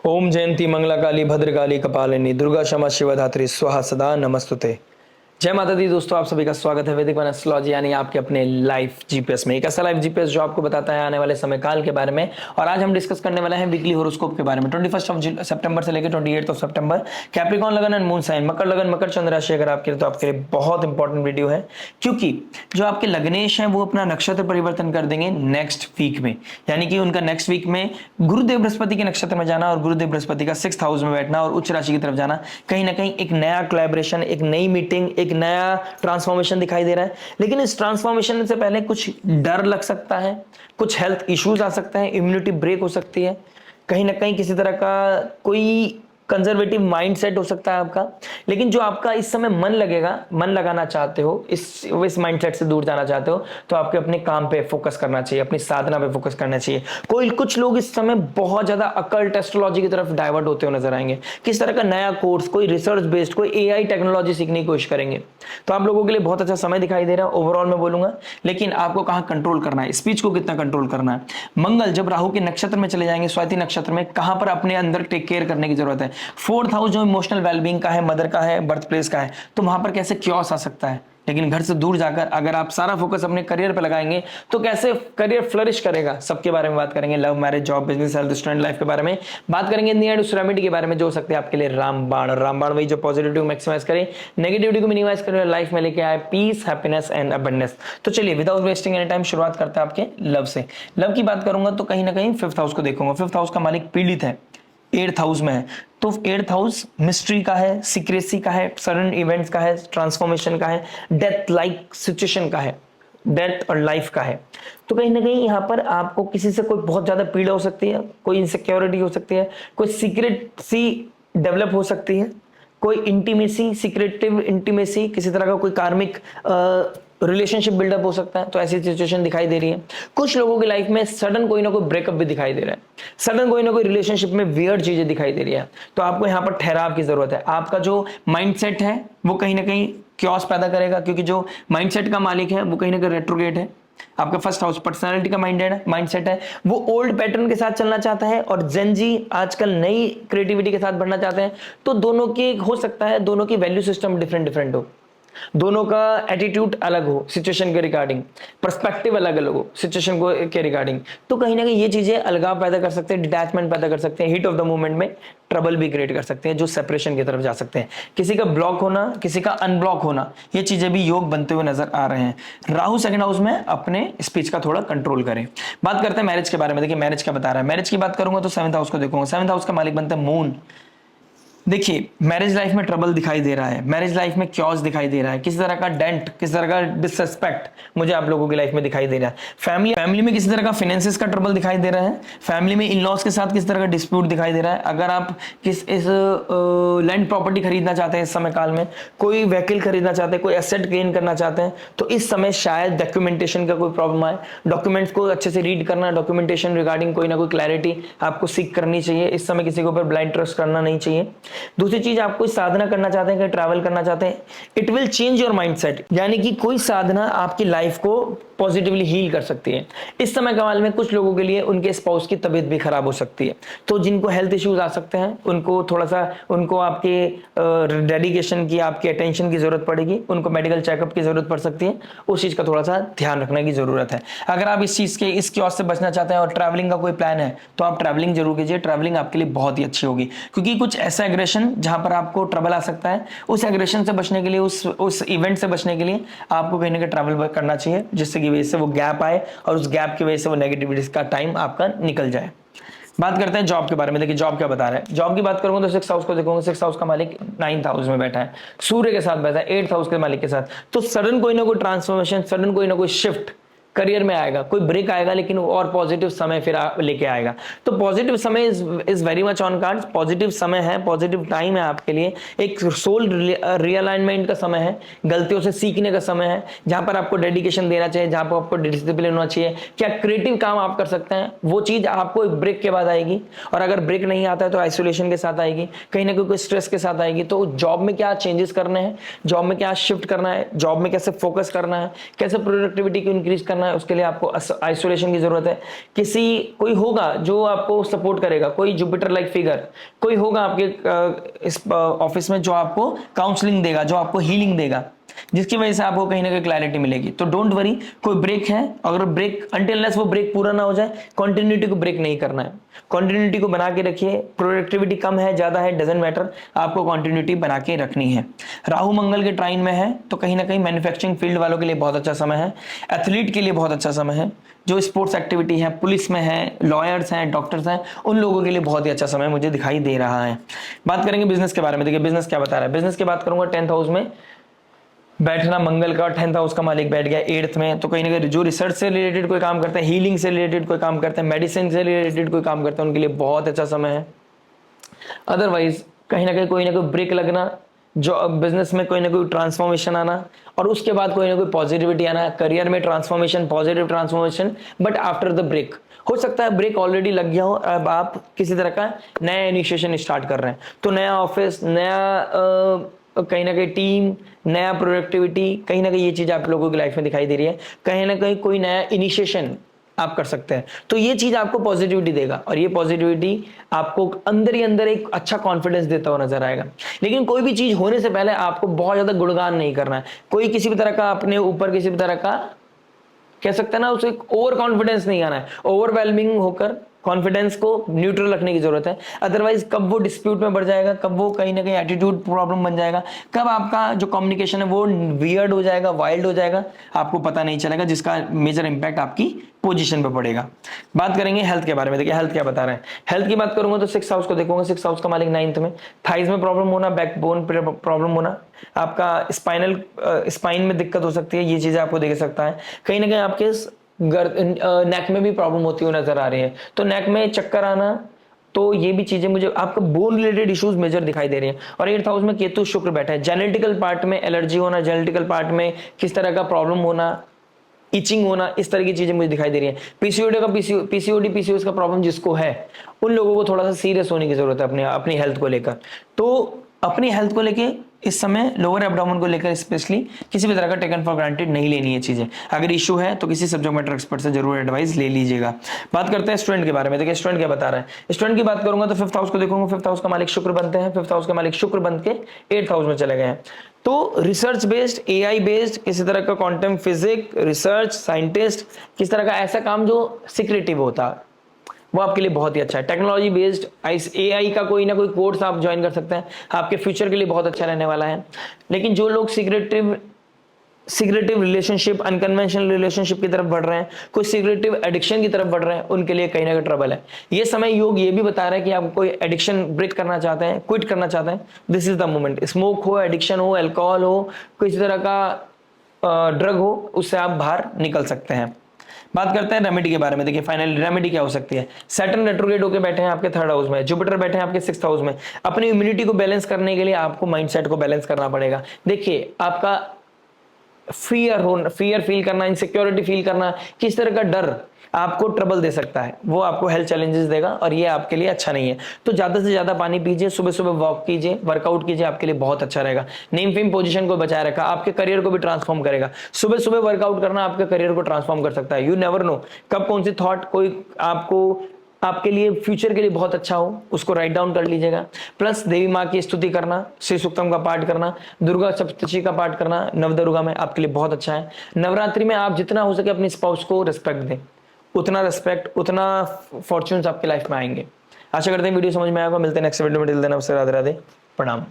ओम जयंती मंगला काली भद्रकाली कपालिनी दुर्गा क्षमा शिव धात्री स्वाहा सदा नमस्तुते। जय माता दी दोस्तों, आप सभी का स्वागत है वैदिक वन एस्ट्रोलॉजी यानी आपके अपने लाइफ जीपीएस में। एक ऐसा लाइफ जीपीएस जो आपको बताता है आने वाले समय काल के बारे में। और आज हम डिस्कस करने वाले हैं वीकली होरोस्कोप के बारे में 21 सितंबर से लेकर 28 सितंबर। कैप्रिकॉन लगन एंड मून साइन, मकर लगन मकर चंद्र राशि अगर आपके तो आपके लिए बहुत इंपॉर्टेंट वीडियो है, क्योंकि जो आपके लग्नेश हैं वो अपना नक्षत्र परिवर्तन कर देंगे नेक्स्ट वीक में। यानी कि उनका नेक्स्ट वीक में गुरुदेव बृहस्पति के नक्षत्र में जाना और गुरुदेव बृहस्पति का 6th हाउस में बैठना और उच्च राशि की तरफ जाना, कहीं ना कहीं एक नया कोलैबोरेशन, एक नई मीटिंग, एक नया ट्रांसफॉर्मेशन दिखाई दे रहा है। लेकिन इस ट्रांसफॉर्मेशन से पहले कुछ डर लग सकता है, कुछ हेल्थ इश्यूज आ सकते हैं, इम्यूनिटी ब्रेक हो सकती है, कहीं ना कहीं किसी तरह का कोई कंजर्वेटिव माइंडसेट हो सकता है आपका। लेकिन जो आपका इस समय मन लगेगा, मन लगाना चाहते हो, इस माइंडसेट से दूर जाना चाहते हो, तो आपके अपने काम पे फोकस करना चाहिए, अपनी साधना पे फोकस करना चाहिए। कुछ लोग इस समय बहुत ज्यादा अकल्ट एस्ट्रोलॉजी की तरफ डाइवर्ट होते हुए नजर आएंगे। किस तरह का नया कोर्स, कोई रिसर्च बेस्ड, कोई एआई टेक्नोलॉजी सीखने की कोशिश करेंगे। तो आप लोगों के लिए बहुत अच्छा समय दिखाई दे रहा है ओवरऑल मैं बोलूंगा। लेकिन आपको कहां कंट्रोल करना है, स्पीच को कितना कंट्रोल करना है। मंगल जब राहु के नक्षत्र में चले जाएंगे, स्वाति नक्षत्र में, कहां पर अपने अंदर टेक केयर करने की जरूरत है। 4th हाउस जो इमोशनल वेलबींग का है, मदर का है, बर्थ प्लेस का है, तो वहां पर कैसे क्योस आ सकता है। लेकिन घर से दूर जाकर अगर आप सारा फोकस अपने करियर पे लगाएंगे तो कैसे करियर फ्लरिश करेगा, सबके बारे में बात करेंगे। Love, marriage, job, business, health, student life के बारे में बात करेंगे। नियर रेमेडी के बारे में जो हो सकते हैं आपके लिए रामबाण। रामबाण वही जो पॉजिटिविटी को मैक्सिमाइज करे, नेगेटिविटी को मिनिमाइज करे, लाइफ में लेके आए पीस, हैप्पीनेस एंड अबंडेंस। तो चलिए विदाउट वेस्टिंग एनी टाइम शुरुआत करते हैं आपके लव से। लव की बात करूंगा तो कहीं ना कहीं 5th हाउस को देखूंगा। 5th हाउस का मालिक पीड़ित है, 8th हाउस में है। तो 8th हाउस मिस्ट्री का है, सीक्रेसी का है, सडन इवेंट्स का है, ट्रांसफॉर्मेशन का है, डेथ लाइक सिचुएशन का है, डेथ और लाइफ का है। तो कहीं ना कहीं यहाँ पर आपको किसी से कोई बहुत ज्यादा पीड़ा हो सकती है, कोई इनसिक्योरिटी हो सकती है, कोई सीक्रेट सी डेवलप हो सकती है, कोई इंटीमेसी, सीक्रेटिव इंटीमेसी, किसी तरह का कोई कार्मिक रिलेशनशिप बिल्डअप हो सकता है। तो ऐसी सिचुएशन दिखाई दे रही है। कुछ लोगों की लाइफ में सडन कोई ना कोई ब्रेकअप भी दिखाई दे रहा है, सडन कोई ना कोई रिलेशनशिप में वियर्ड चीजें दिखाई दे रही है। तो आपको यहाँ पर ठहराव की जरूरत है। आपका जो माइंडसेट है वो कहीं ना कहीं क्योस पैदा करेगा, क्योंकि जो माइंडसेट का मालिक है वो कहीं ना कहीं रेट्रोगेट है। आपका 1st हाउस पर्सनालिटी का माइंडसेट है, वो ओल्ड पैटर्न के साथ चलना चाहता है और जेन जी आजकल नई क्रिएटिविटी के साथ बढ़ना चाहते हैं। तो दोनों के हो सकता है, दोनों की वैल्यू सिस्टम डिफरेंट हो, दोनों का एटीट्यूड अलग हो सिचुएशन के रिगार्डिंग, पर्सपेक्टिव अलग अलग हो सिचुएशन को के रिगार्डिंग। तो कहीं ना कहीं ये चीजें अलगाव पैदा कर सकते हैं, डिटैचमेंट पैदा कर सकते हैं, हीट ऑफ द मोमेंट में ट्रबल भी क्रिएट कर सकते हैं, जो सेपरेशन की तरफ जा सकते हैं। किसी का ब्लॉक होना, किसी का अनब्लॉक होना, ये चीजें भी योग बनते हुए नजर आ रहे हैं। राहु 2nd हाउस में अपने स्पीच का थोड़ा कंट्रोल करें। बात करते हैं मैरिज के बारे में। देखिए मैरिज क्या बता रहा है। मैरिज की बात करूंगा तो 7th हाउस को देखूंगा। 7th हाउस का मालिक बनता है मून। देखिए मैरिज लाइफ में ट्रबल दिखाई दे रहा है, मैरिज लाइफ में क्योस दिखाई दे रहा है, किसी तरह का डेंट, किसी तरह का डिसरिस्पेक्ट मुझे आप लोगों की लाइफ में दिखाई दे रहा है। फैमिली में किसी तरह का फाइनेंसेस का ट्रबल दिखाई दे रहा है। फैमिली में इन लॉज के साथ किसी तरह का डिस्प्यूट दिखाई दे रहा है। अगर आप इस लैंड प्रॉपर्टी खरीदना चाहते हैं, इस समय काल में कोई व्हीकल खरीदना चाहते हैं, कोई एसेट गेन करना चाहते हैं, तो इस समय शायद डॉक्यूमेंटेशन का कोई प्रॉब्लम आए। डॉक्यूमेंट्स को अच्छे से रीड करना, डॉक्यूमेंटेशन रिगार्डिंग कोई ना कोई क्लैरिटी आपको सीख करनी चाहिए। इस समय किसी के ऊपर ब्लाइंड ट्रस्ट करना नहीं चाहिए। दूसरी चीज, आप कोई साधना करना चाहते हैं, कहीं ट्रैवल करना चाहते हैं, it will change your mindset. यानी कि कोई साधना आपकी लाइफ को पॉजिटिवली हील कर सकती है। इस समय कमाल में कुछ लोगों के लिए उनके स्पाउस की तबीयत भी खराब हो सकती है। तो जिनको हेल्थ इश्यूज आ सकते हैं उनको थोड़ा सा, उनको आपके डेडिकेशन की, आपकी अटेंशन की जरूरत पड़ेगी, उनको मेडिकल चेकअप की जरूरत पड़ सकती है। उस चीज का थोड़ा सा ध्यान रखने की जरूरत है। अगर आप इस चीज के, इस क्योस से बचना चाहते हैं और ट्रैवलिंग का कोई प्लान है तो आप ट्रैवलिंग जरूर कीजिए। ट्रैवलिंग आपके लिए बहुत ही अच्छी होगी, क्योंकि कुछ ऐसा एग्रेशन जहां पर आपको ट्रबल आ सकता है, उस एग्रेशन से बचने के लिए, उस इवेंट से बचने के लिए आपको कहीं ना कहीं ट्रैवल करना चाहिए, जिससे की वजह से वो गैप आए और उस गैप की वजह से वो नेगेटिविटीज का टाइम आपका निकल जाए। बात करते हैं जॉब के बारे में। देखिए जॉब क्या बता रहा है। जॉब की बात करूंगा तो 6th हाउस को देखूंगा। 6th हाउस का मालिक 9th हाउस में बैठा है, सूर्य के साथ बैठा है, 8th हाउस के मालिक के साथ। तो सडन कोई ना कोई ट्रांसफॉर्मेशन, सडन कोई ना कोई शिफ्ट करियर में आएगा, कोई ब्रेक आएगा, लेकिन और पॉजिटिव समय फिर लेके आएगा। तो पॉजिटिव समय is very much on cards. Positive समय है, पॉजिटिव टाइम है आपके लिए। एक सोल रियलाइनमेंट का समय है, गलतियों से सीखने का समय है, जहां पर आपको डेडिकेशन देना चाहिए, जहां पर आपको डिसिप्लिन होना चाहिए। क्या क्रिएटिव काम आप कर सकते हैं, वो चीज आपको एक ब्रेक के बाद आएगी। और अगर ब्रेक नहीं आता है तो आइसोलेशन के साथ आएगी, कहीं ना कहीं स्ट्रेस के साथ आएगी। तो जॉब में क्या चेंजेस करने हैं, जॉब में क्या शिफ्ट करना है, जॉब में कैसे फोकस करना है, कैसे प्रोडक्टिविटी को इंक्रीज करना है, है उसके लिए आपको आइसोलेशन की जरूरत है। कोई होगा जो आपको सपोर्ट करेगा, कोई जुपिटर लाइक फिगर कोई होगा आपके इस ऑफिस में जो आपको काउंसलिंग देगा, जो आपको हीलिंग देगा, जिसकी वजह से आपको कहीं ना कहीं क्लैरिटी मिलेगी। तो डोंट वरी, कोई ब्रेक है, अगर ब्रेक अनटिल वो ब्रेक पूरा ना हो जाए, कंटिन्यूटी को ब्रेक नहीं करना है, कंटिन्यूटी को बना के रखिए। प्रोडक्टिविटी कम है ज्यादा है डजंट मैटर, आपको कंटिन्यूटी बना के रखनी है। राहु मंगल के ट्राइन में है तो कहीं ना कहीं मैन्युफैक्चरिंग फील्ड वालों के लिए बहुत अच्छा समय है, एथलीट के लिए बहुत अच्छा समय है, जो स्पोर्ट्स एक्टिविटी है, पुलिस में है, लॉयर्स हैं, डॉक्टर्स हैं, उन लोगों के लिए बहुत ही अच्छा समय मुझे दिखाई दे रहा है। बात करेंगे बिजनेस के बारे में। देखिए बिजनेस क्या बता रहा है, बिजनेस की बात करूंगा 10th हाउस में बैठना मंगल का, 10th हाउस का मालिक बैठ गया 8th में, तो कहीं ना कहीं जो रिसर्च से रिलेटेड कोई काम करते हैं, हीलिंग से रिलेटेड कोई काम करते हैं, मेडिसिन से रिलेटेड कोई काम करते हैं, उनके लिए बहुत अच्छा समय है। अदरवाइज कहीं ना कोई ब्रेक लगना, जो बिजनेस में कोई ना कोई ट्रांसफॉर्मेशन आना, और उसके बाद कोई ना कोई पॉजिटिविटी आना, करियर में transformation, positive transformation, but after the break. हो सकता है ब्रेक ऑलरेडी लग गया हो, अब आप किसी तरह का नया इनिशिएशन स्टार्ट कर रहे हैं, तो नया ऑफिस, नया कहीं ना कहीं टीम, नया प्रोडक्टिविटी, कहीं ना कहीं ये चीज आप लोगों की लाइफ में दिखाई दे रही है। कहीं ना कहीं कोई नया इनिशिएशन आप कर सकते हैं, तो ये चीज आपको पॉजिटिविटी देगा, और ये पॉजिटिविटी आपको अंदर ही अंदर एक अच्छा कॉन्फिडेंस देता हुआ नजर आएगा। लेकिन कोई भी चीज होने से पहले आपको बहुत ज्यादा गुणगान नहीं करना है, कोई किसी भी तरह का अपने ऊपर किसी भी तरह का कह सकते हैं ना, उसे ओवर कॉन्फिडेंस नहीं आना है, ओवरवेलमिंग होकर कॉन्फिडेंस को न्यूट्रल रखने की जरूरत है। अदरवाइज कब वो डिस्प्यूट में बढ़ जाएगा, कब वो कहीं ना कहीं एटीट्यूड प्रॉब्लम बन जाएगा, कब आपका जो कम्युनिकेशन है वो वियर्ड हो जाएगा, वाइल्ड हो जाएगा, आपको पता नहीं चलेगा, जिसका मेजर इंपैक्ट आपकी पोजीशन पे पड़ेगा। बात करेंगे हेल्थ के बारे में। देखिए हेल्थ क्या बता रहे हैं, हेल्थ की बात करूंगा तो 6th हाउस को देखूंगा, 6th हाउस का मालिक 9th में, थाइज में प्रॉब्लम होना, बैकबोन प्रॉब्लम होना, आपका स्पाइन में दिक्कत हो सकती है, ये चीजें आपको देख सकता है। कहीं ना कहीं आपके नेक में भी प्रॉब्लम होती हुई नजर आ रही है, तो नेक में चक्कर आना, तो ये भी चीजें मुझे आपका बोन रिलेटेड इश्यूज मेजर दिखाई दे रही हैं। और 8th हाउस में केतु शुक्र बैठा है, जेनेटिकल पार्ट में एलर्जी होना, जेनेटिकल पार्ट में किस तरह का प्रॉब्लम होना, इचिंग होना, इस तरह की चीजें मुझे दिखाई दे रही हैं। पीसीओडी पीसीओएस का प्रॉब्लम जिसको है, उन लोगों को थोड़ा सा सीरियस होने की जरूरत है अपनी हेल्थ को लेकर। तो अपनी हेल्थ को लेके इस समय लोअर एब्डोमेन को लेकर स्पेशली किसी भी तरह का टेकन फॉर ग्रांटेड नहीं लेनी है चीजें। अगर इशू है तो किसी सब्जेक्ट मैटर एक्सपर्ट से जरूर एडवाइस ले लीजिएगा। बात करते हैं स्टूडेंट के बारे में। देखिए स्टूडेंट क्या बता रहा है, स्टूडेंट की बात करूंगा तो 5th हाउस को देखूंगा, 5th हाउस का मालिक शुक्र बनते हैं, 5th हाउस का मालिक शुक्र बन के 8th हाउस में चले गए हैं। तो रिसर्च बेस्ड, एआई बेस्ड, किसी तरह का क्वांटम फिजिक्स रिसर्च साइंटिस्ट, किस तरह का ऐसा काम जो सिक्रेटिव होता है, वो आपके लिए बहुत ही अच्छा है। टेक्नोलॉजी बेस्ड एआई का कोई ना कोई कोर्स आप ज्वाइन कर सकते हैं, आपके फ्यूचर के लिए बहुत अच्छा रहने वाला है। लेकिन जो लोग सिक्रेटिव रिलेशनशिप, अनकन्वेंशनल रिलेशनशिप की तरफ बढ़ रहे हैं, कोई सिक्रेटिव एडिक्शन की तरफ बढ़ रहे हैं, उनके लिए कहीं ना कहीं ट्रबल है। ये समय योग ये भी बता रहा है कि आप कोई एडिक्शन ब्रेक करना चाहते हैं, क्विट करना चाहते हैं, this is the moment. Smoke हो, एडिक्शन हो, अल्कोहल हो, किसी तरह का ड्रग हो, उससे आप बाहर निकल सकते हैं। बात करते हैं रेमेडी के बारे में। देखिए फाइनल रेमेडी क्या हो सकती है, सैटर्न रेट्रोग्रेड होकर बैठे हैं आपके 3rd हाउस में, जुपिटर बैठे हैं आपके 6th हाउस में। अपनी इम्यूनिटी को बैलेंस करने के लिए आपको माइंडसेट को बैलेंस करना पड़ेगा। देखिए आपका फियर फील करना, इनसिक्योरिटी फील करना, किस तरह का डर आपको ट्रबल दे सकता है, वो आपको हेल्थ चैलेंजेस देगा, और ये आपके लिए अच्छा नहीं है। तो ज्यादा से ज्यादा पानी पीजिए, सुबह सुबह वॉक कीजिए, वर्कआउट कीजिए, आपके लिए बहुत अच्छा रहेगा। नेम फेम पोजीशन को बचाए रखा, आपके करियर को भी ट्रांसफॉर्म करेगा। सुबह सुबह वर्कआउट करना आपके करियर को ट्रांसफॉर्म कर सकता है। यू नेवर नो कब कौन सी थॉट कोई आपके लिए फ्यूचर के लिए बहुत अच्छा हो, उसको राइट डाउन कर लीजिएगा। प्लस देवी माँ की स्तुति करना, श्री सूक्तम का पाठ करना, दुर्गा सप्तशती का पाठ करना नवदुर्गा में आपके लिए बहुत अच्छा है। नवरात्रि में आप जितना हो सके अपनी स्पाउस को रिस्पेक्ट दें, उतना रिस्पेक्ट, उतना फॉर्च्यून्स आपके लाइफ में आएंगे। आशा करते हैं वीडियो समझ में आएगा। मिलते हैं नेक्स्ट वीडियो में, टिल देन राधे राधे, प्रणाम।